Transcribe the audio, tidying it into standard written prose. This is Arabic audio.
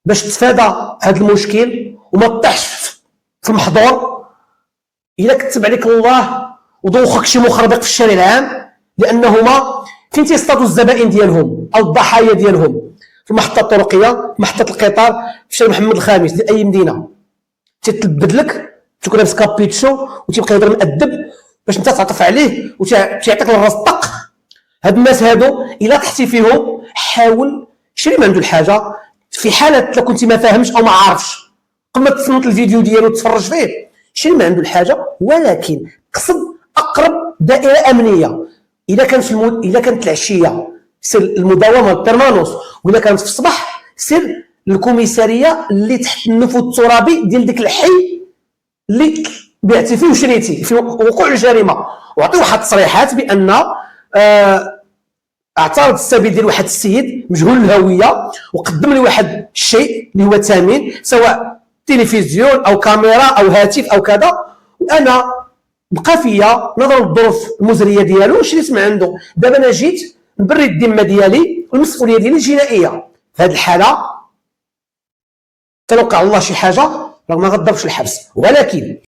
باش تتفادى هذا المشكل وما تطيحش في المحظور، الا كتب عليك الله ودوخك شي مخربق في الشارع العام، لانهما فين تيصطادوا الزبائن ديالهم او الضحايا ديالهم؟ في المحطه الطرقيه، محطه القطار، في شارع محمد الخامس ديال اي مدينه. تتلبد لك، تكون لابس كابيتشو وتيبقى يهضر مؤدب باش انت تعطف عليه وتيعطيك الراس طق. هاد الناس هادو الا طحتي فيهم حاول شري من عنده الحاجه، في حاله لو كنت ما فاهمش او ما عارفش قبل ما تصنت الفيديو ديالو وتتفرج فيه، شري من عنده الحاجه، ولكن قصد اقرب دائره امنيه. اذا كانت العشيه سير المداومه البيرمانوس، واذا كانت في الصباح سير الكوميساريه اللي تحت النفوذ الترابي ديال ديك الحي اللي بعتي فيه وشريتي في وقوع الجريمه، وعطي واحد التصريحات بان اعترض السبيل ديال واحد السيد مجهول الهويه وقدم لي واحد الشيء اللي هو ثمين، سواء تلفزيون او كاميرا او هاتف او كذا، وانا بقى فيا نظرا للظروف المزريه ديالو شريت من عنده. دابا انا جيت نبري الذمه ديالي والمسؤوليه ديالي الجنائيه. في هذه الحاله تلقى الله شي حاجه راه ما غضبش الحبس، ولكن